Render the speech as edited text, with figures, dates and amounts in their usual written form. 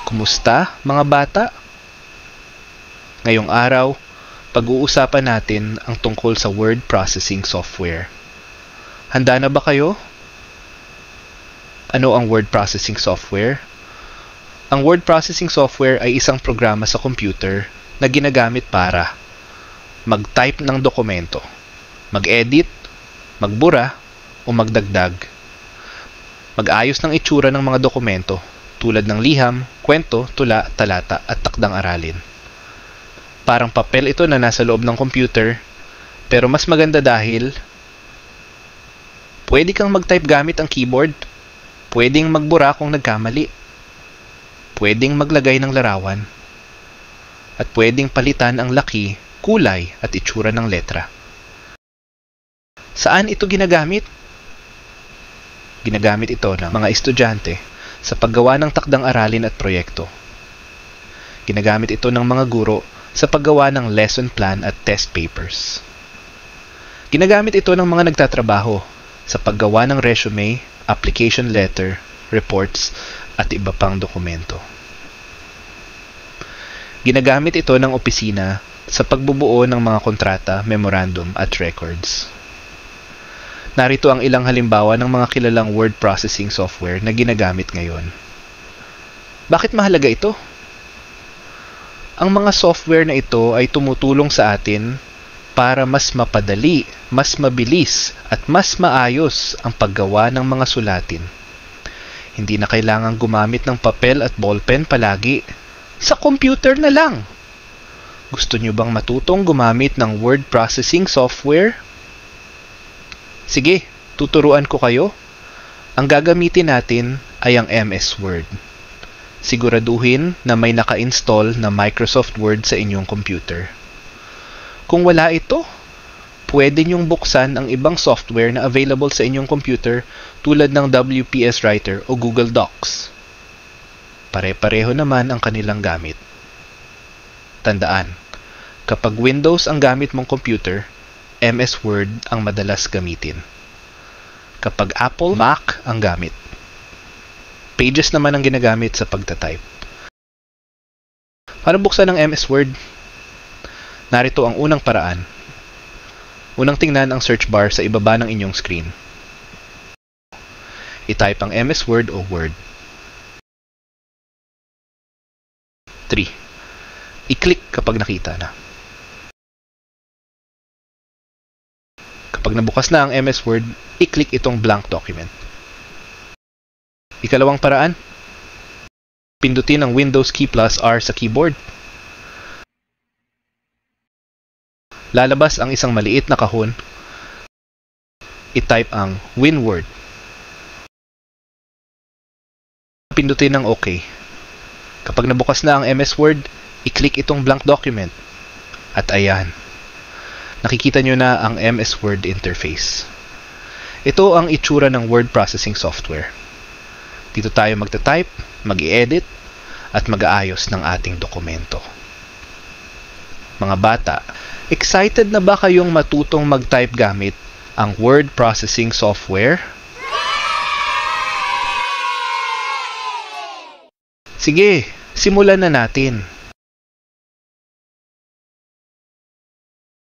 Kumusta mga bata? Ngayong araw, pag-uusapan natin ang tungkol sa word processing software. Handa na ba kayo? Ano ang word processing software? Ang word processing software ay isang programa sa computer na ginagamit para mag-type ng dokumento, mag-edit, magbura, o magdagdag, mag-ayos ng itsura ng mga dokumento tulad ng liham, kwento, tula, talata, at takdang aralin. Parang papel ito na nasa loob ng computer, pero mas maganda dahil pwede kang mag-type gamit ang keyboard, pwedeng magbura kung nagkamali, pwedeng maglagay ng larawan, at pwedeng palitan ang laki, kulay, at itsura ng letra. Saan ito ginagamit? Ginagamit ito ng mga estudyante sa paggawa ng takdang aralin at proyekto. Ginagamit ito ng mga guro sa paggawa ng lesson plan at test papers. Ginagamit ito ng mga nagtatrabaho sa paggawa ng resume, application letter, reports, at iba pang dokumento. Ginagamit ito ng opisina sa pagbubuo ng mga kontrata, memorandum, at records. Narito ang ilang halimbawa ng mga kilalang word processing software na ginagamit ngayon. Bakit mahalaga ito? Ang mga software na ito ay tumutulong sa atin para mas mapadali, mas mabilis, at mas maayos ang paggawa ng mga sulatin. Hindi na kailangang gumamit ng papel at ballpen palagi. Sa computer na lang! Gusto nyo bang matutong gumamit ng word processing software? Sige, tuturuan ko kayo. Ang gagamitin natin ay ang MS Word. Siguraduhin na may naka-install na Microsoft Word sa inyong computer. Kung wala ito, pwede niyong buksan ang ibang software na available sa inyong computer tulad ng WPS Writer o Google Docs. Pare-pareho naman ang kanilang gamit. Tandaan, kapag Windows ang gamit mong computer, MS Word ang madalas gamitin. Kapag Apple, Mac ang gamit. Pages naman ang ginagamit sa pagtatype. Paano buksan ang MS Word? Narito ang unang paraan. Unang tingnan ang search bar sa ibaba ng inyong screen. I-type ang MS Word o Word. 3. I-click kapag nakita na. Kapag nabukas na ang MS Word, i-click itong blank document. Ikalawang paraan, pindutin ang Windows key plus R sa keyboard. Lalabas ang isang maliit na kahon. I-type ang WinWord. Pindutin ang OK. Kapag nabukas na ang MS Word, i-click itong blank document. At ayan. Nakikita nyo na ang MS Word interface. Ito ang itsura ng word processing software. Dito tayo magta-type, mag-i-edit, at mag-aayos ng ating dokumento. Mga bata, excited na ba kayong matutong mag-type gamit ang word processing software? Sige, simulan na natin.